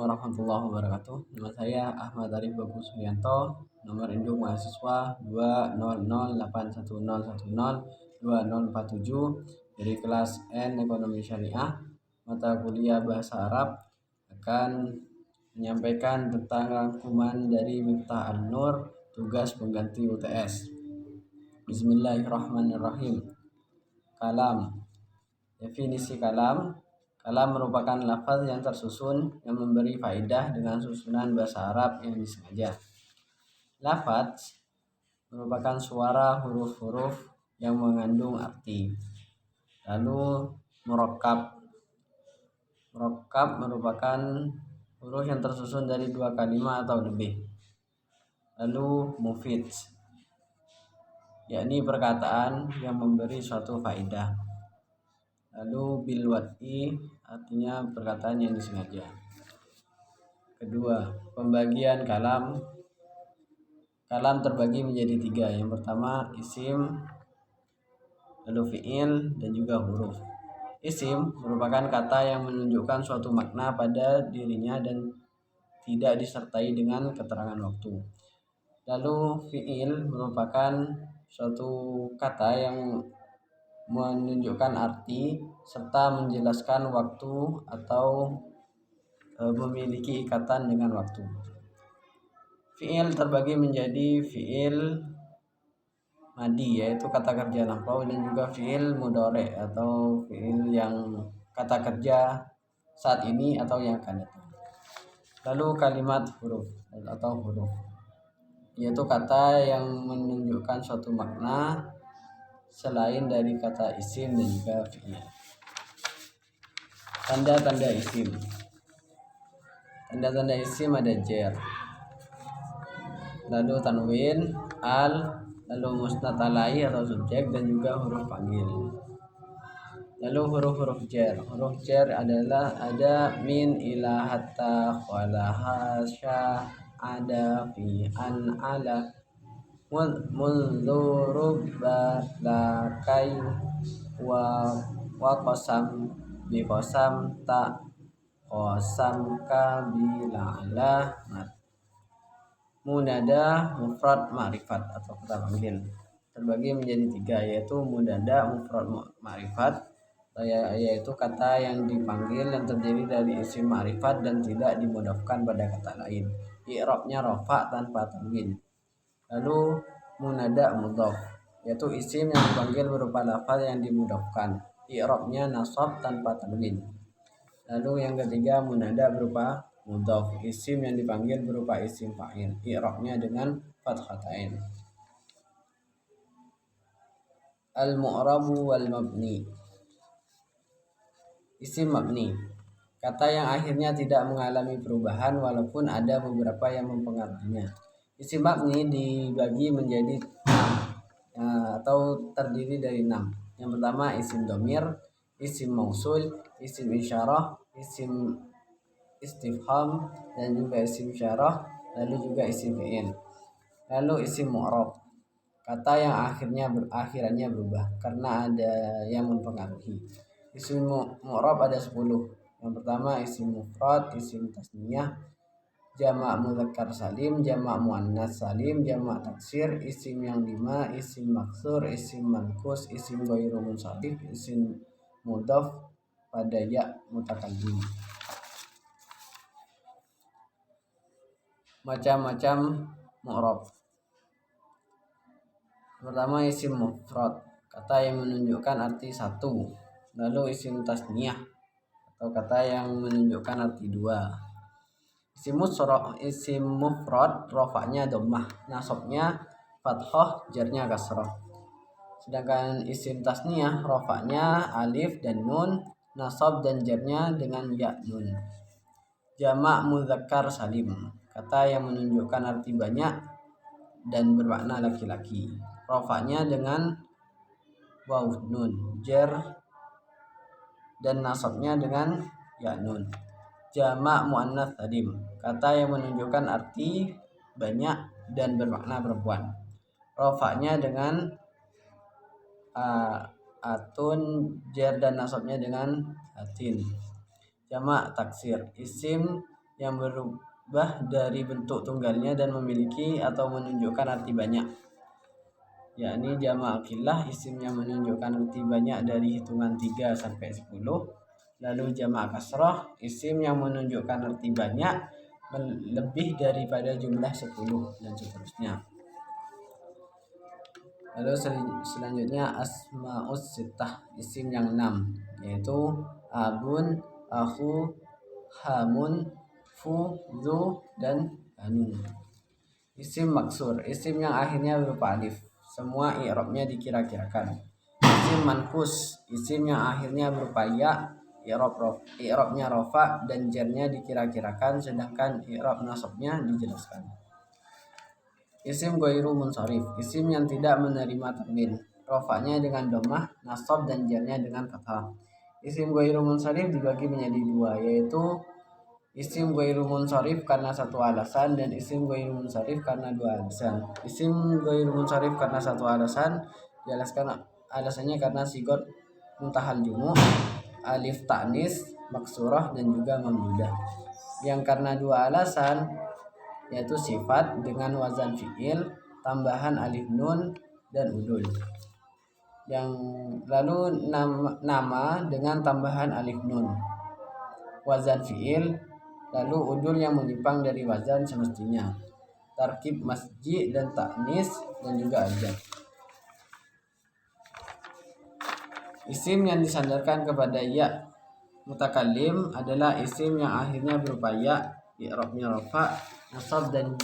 warahmatullahi wabarakatuh. Nama saya Ahmad Arif Bagus Suyanto. Nomor induk mahasiswa 2008110102047 dari kelas N Ekonomi Syariah, mata kuliah Bahasa Arab. Akan menyampaikan tentang rangkuman dari Miftah An-Nur, tugas pengganti UTS. Bismillahirrahmanirrahim. Kalam. Definisi kalam. Kalam merupakan lafaz yang tersusun yang memberi faedah dengan susunan bahasa Arab yang disengaja. Lafaz merupakan suara huruf-huruf yang mengandung arti. Lalu murakkab. Murakkab merupakan huruf yang tersusun dari dua kalimat atau lebih. Lalu mufid, yakni perkataan yang memberi suatu faedah. Lalu bilwad'i, artinya perkataan yang disengaja. Kedua, pembagian kalam. Kalam terbagi menjadi tiga. Yang pertama isim, lalu fi'il, dan juga huruf. Isim merupakan kata yang menunjukkan suatu makna pada dirinya dan tidak disertai dengan keterangan waktu. Lalu fi'il merupakan suatu kata yang menunjukkan arti serta menjelaskan waktu atau memiliki ikatan dengan waktu. Fi'il terbagi menjadi fi'il madi, yaitu kata kerja lampau, dan juga fi'il mudhari atau fi'il yang kata kerja saat ini atau yang akan datang. Lalu kalimat huruf atau huruf, yaitu kata yang menunjukkan suatu makna selain dari kata isim dan juga fi'il. Tanda-tanda isim. Tanda-tanda isim ada jar, lalu tanwin, al, lalu musnad alaihi atau subjek, dan juga huruf panggil. Lalu huruf-huruf jar. Huruf jar adalah ada min, ila, hatta, wala, hasya, ada, fi, an, ala, munzuru, lakai, wa qasam, bi qasam, ta, qasam, ka, bi, la'ala, munada, mufrad, ma'rifat atau kata panggil. Terbagi menjadi tiga, yaitu munada, mufrad, ma'rifat, yaitu kata yang dipanggil yang terdiri dari isim ma'rifat dan tidak dimudhafkan pada kata lain. I'rabnya rafa tanpa tanwin. Lalu munada mudhaf, yaitu isim yang dipanggil berupa lafaz yang dimudhafkan. I'rabnya nasab tanpa tanwin. Lalu yang ketiga munada berupa mudhaf, isim yang dipanggil berupa isim fa'il. I'rabnya dengan fathatain. Al-mu'rabu wal mabni. Isim mabni, kata yang akhirnya tidak mengalami perubahan walaupun ada beberapa yang mempengaruhinya. Isim mabni dibagi menjadi 6 atau terdiri dari 6. Yang pertama isim domir, isim mausul, isim isyarah, isim istifham, dan juga isim syarah, lalu juga isim fi'il. Lalu isim mu'rab, kata yang akhirannya berubah karena ada yang mempengaruhi. Isim mu'rab ada 10. Yang pertama isim mufrad, isim tasniyah, jamak mudzakkar salim, jamak muannas salim, jamak taksir, isim yang 5, isim maksur, isim manqus, isim ghairu munsharif, isim mudhaf pada ya mutakallim. Macam-macam mu'rab. Pertama isim mufrad, kata yang menunjukkan arti satu. Lalu isim tasniyah atau kata yang menunjukkan arti dua. Isim mufrad rafa'nya dhammah, nasabnya fathah, jarnya kasrah. Sedangkan isim tasniyah rafa'nya alif dan nun, nasab dan jarnya dengan ya nun. Jamak mudzakkar salim, kata yang menunjukkan arti banyak dan bermakna laki-laki. Rafa'nya dengan waw nun, jar dan nasabnya dengan ya nun. Jamak muannats salim, kata yang menunjukkan arti banyak dan bermakna perempuan. Rafa'nya dengan atun, jar dan nasabnya dengan atin. Jamak taksir, isim yang berubah dari bentuk tunggalnya dan memiliki atau menunjukkan arti banyak, yakni jamak qillah isim yang menunjukkan arti banyak dari hitungan 3 sampai 10. Lalu jamak kasrah isim yang menunjukkan arti banyak lebih daripada jumlah 10 dan seterusnya. Lalu selanjutnya asmaus sittah isim yang 6, yaitu abun, akhu, hamun, fu, zu, dan anu. Isim maksur isim yang akhirnya berupa alif, semua i'rabnya dikira-kirakan. Isim manqus isim yang akhirnya berupa ya, i'rabnya rafa dan jarnya dikira-kirakan, sedangkan i'rab nasabnya dijelaskan. Isim ghairu munsharif isim yang tidak menerima tanwin, rafa'nya dengan dhammah, nasab dan jarnya dengan fathah. Isim ghairu munsharif dibagi menjadi dua, yaitu isim ghairu munsharif karena satu alasan dan isim ghairu munsharif karena dua alasan. Isim ghairu munsharif karena satu alasan dijelaskan alasannya karena sigot muntahal jumu', alif ta'nis, maksurah dan juga mamdudah. Yang karena dua alasan yaitu sifat dengan wazan fi'il, tambahan alif nun dan udul. Yang lalu nama dengan tambahan alif nun, wazan fi'il, lalu udul yang menyimpang dari wazan semestinya, tarkib masjid dan ta'nis dan juga ajab. Isim yang disandarkan kepada ya mutakallim adalah isim yang akhirnya berupa ya, i'rabnya rafa, nasab dan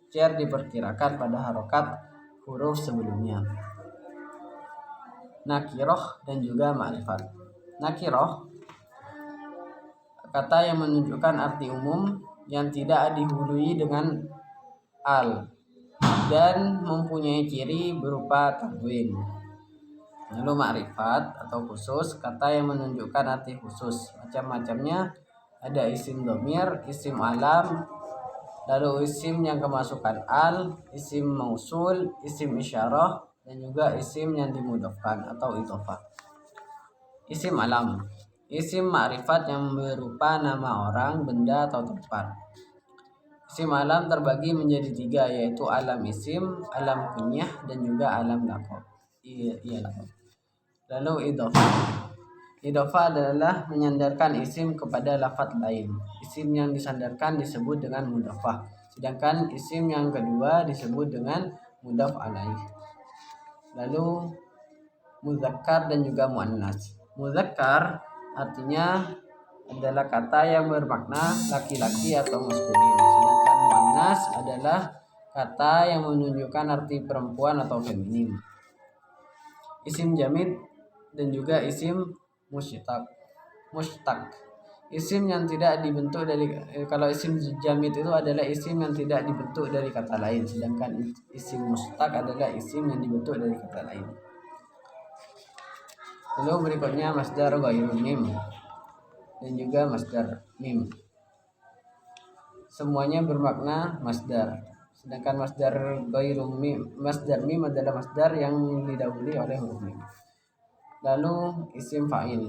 jar diperkirakan pada harokat huruf sebelumnya. Nakiroh dan juga ma'rifat. Nakiroh kata yang menunjukkan arti umum yang tidak dihului dengan al dan mempunyai ciri berupa tanwin. Lalu ma'rifat atau khusus kata yang menunjukkan arti khusus, macam-macamnya. Ada isim dhamir, isim alam, lalu isim yang kemasukan al, isim mausul, isim isyarah, dan juga isim yang dimudhafkan atau idhofah. Isim alam isim ma'rifat yang berupa nama orang, benda, atau tempat. Isim alam terbagi menjadi 3, yaitu alam isim, alam kunyah, dan juga alam laqab. Laqab. Lalu idhofah adalah menyandarkan isim kepada lafaz lain. Isim yang disandarkan disebut dengan mudhafah, sedangkan isim yang kedua disebut dengan mudhaf alaih. Lalu muzakkar dan juga muannas. Muzakkar artinya adalah kata yang bermakna laki-laki atau maskulin, sedangkan muannas adalah kata yang menunjukkan arti perempuan atau feminim. Isim jamid dan juga isim mushtaq. Isim yang tidak dibentuk dari kalau isim jamid itu adalah isim yang tidak dibentuk dari kata lain, sedangkan isim mushtaq adalah isim yang dibentuk dari kata lain. Lalu berikutnya masdar ghairu mim dan juga masdar mim. Semuanya bermakna masdar. Sedangkan masdar ghairu mim, masdar mim adalah masdar yang didahului oleh huruf mim. Lalu isim fa'il,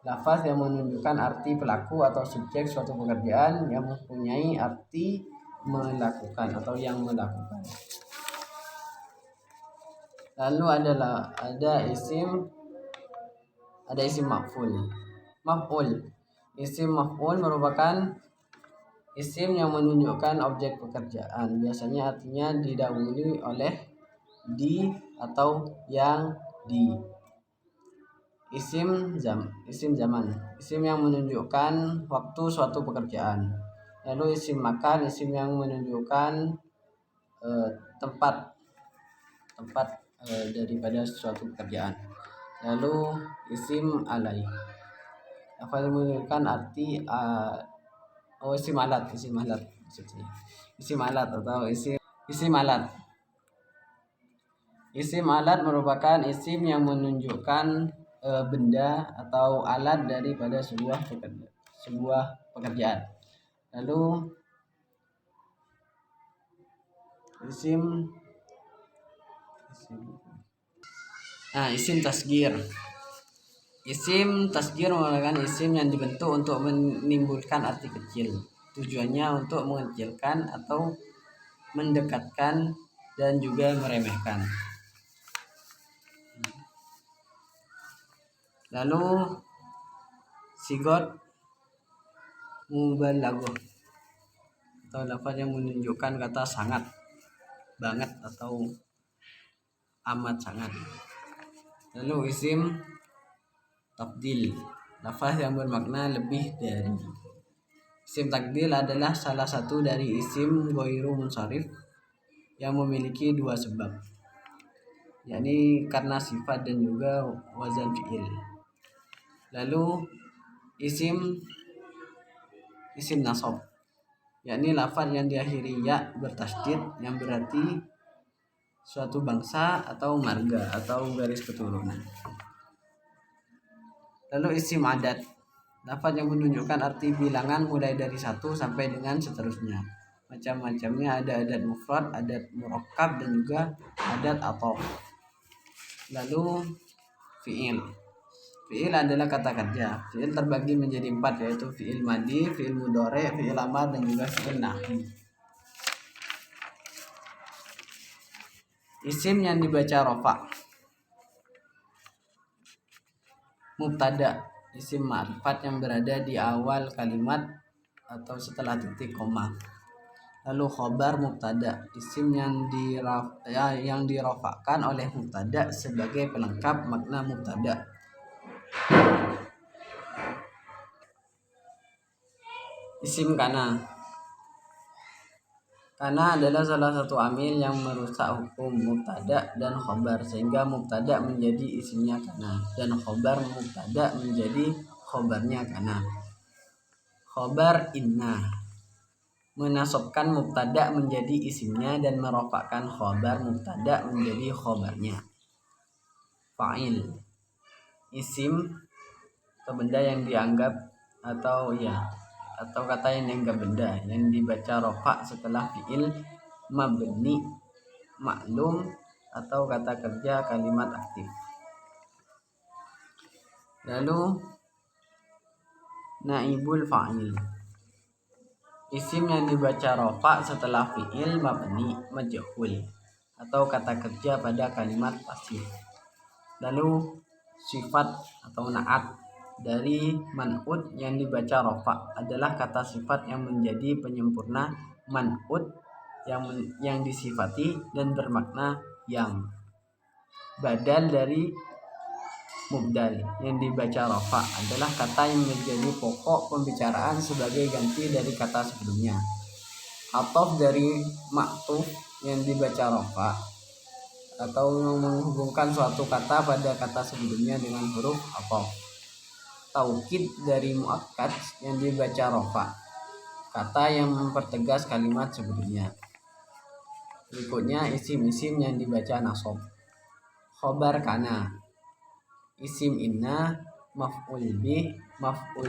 lafaz yang menunjukkan arti pelaku atau subjek suatu pekerjaan yang mempunyai arti melakukan atau yang melakukan. Lalu ada isim maf'ul. Isim maf'ul merupakan isim yang menunjukkan objek pekerjaan. Biasanya artinya didahului oleh di atau yang di. Isim zaman, isim yang menunjukkan waktu suatu pekerjaan. Lalu isim makan, isim yang menunjukkan tempat daripada suatu pekerjaan. Lalu isim alai, apa yang menunjukkan arti isim alat maksudnya. Isim alat atau isim alat. Isim alat merupakan isim yang menunjukkan benda atau alat daripada sebuah pekerjaan. Lalu isim tasgir. Isim tasgir merupakan isim yang dibentuk untuk menimbulkan arti kecil. Tujuannya untuk mengecilkan atau mendekatkan dan juga meremehkan. Lalu sigot mubalaghah atau lafaz yang menunjukkan kata sangat, banget atau amat sangat. Lalu isim tafdil, lafaz yang bermakna lebih dari. Isim tafdil adalah salah satu dari isim ghairu munsharif yang memiliki dua sebab, yakni karena sifat dan juga wazan fi'il. Lalu isim nasab, yakni lafaz yang diakhiri ya bertasydid yang berarti suatu bangsa atau marga atau garis keturunan. Lalu isim adat, lafaz yang menunjukkan arti bilangan mulai dari 1 sampai dengan seterusnya. Macam-macamnya, ada adat mufrad, adat murakkab, dan juga adat athof. Lalu fi'il. Fi'il adalah kata kerja. Fi'il terbagi menjadi 4, yaitu fi'il madhi, fi'il mudhari', fi'il amar, dan juga fi'il nahi. Isim yang dibaca rafa. Mubtada, isim ma'rifat yang berada di awal kalimat atau setelah titik koma. Lalu khobar mubtada, isim yang dirafa'kan oleh mubtada sebagai pelengkap makna mubtada. Isim kana. Kana adalah salah satu amil yang merusak hukum mubtada dan khobar, sehingga mubtada menjadi isimnya kana dan khobar mubtada menjadi khobarnya kana. Khobar inna, menasabkan mubtada menjadi isimnya dan merofakkan khobar mubtada menjadi khobarnya. Fa'il, isim atau benda yang dianggap atau kata yang dianggap benda yang dibaca rofa setelah fi'il mabni maklum atau kata kerja kalimat aktif. Lalu naibul fa'il, isim yang dibaca rofa setelah fi'il mabni majhul atau kata kerja pada kalimat pasif. Lalu sifat atau na'at dari man'ut yang dibaca rofa adalah kata sifat yang menjadi penyempurna man'ut yang disifati dan bermakna yang. Badal dari mubdal yang dibaca rofa adalah kata yang menjadi pokok pembicaraan sebagai ganti dari kata sebelumnya. Athof dari ma'tuf yang dibaca rofa atau menghubungkan suatu kata pada kata sebelumnya dengan huruf athof. Taukid dari muakkad yang dibaca rofa, kata yang mempertegas kalimat sebelumnya. Berikutnya isim-isim yang dibaca nasab. Khobar kana, isim inna, maf'ul bih, ma'fu,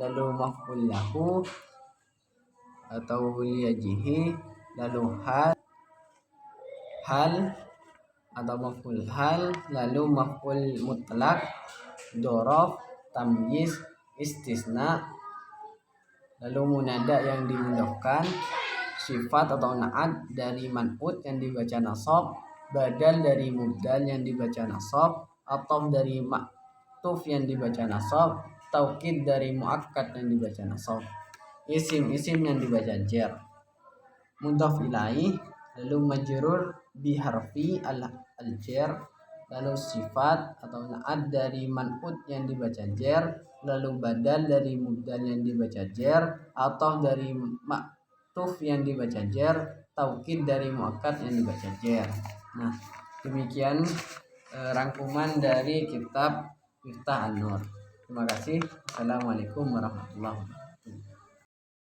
lalu maf'ul lahu atau liyajihi, lalu hal atau maf'ul hal, lalu maf'ul mutlak, dzaraf, tamyiz, istisna, lalu munada yang dimudahkan, sifat atau na'at dari man'ut yang dibaca nasab, badal dari mubdal yang dibaca nasab, athof dari ma'tuf yang dibaca nasab, taukid dari muakkad yang dibaca nasab. Isim-isim yang dibaca jar. Mudhaf ilaih, lalu majrur biharfi al-jar, lalu sifat atau na'at dari man'ut yang dibaca jar, lalu badal dari mubdal yang dibaca jar, atau dari ma'tuf yang dibaca jar, taukid dari muakkad yang dibaca jar. Nah, demikian rangkuman dari kitab Miftah An-Nur. Terima kasih. Assalamualaikum warahmatullahi wabarakatuh.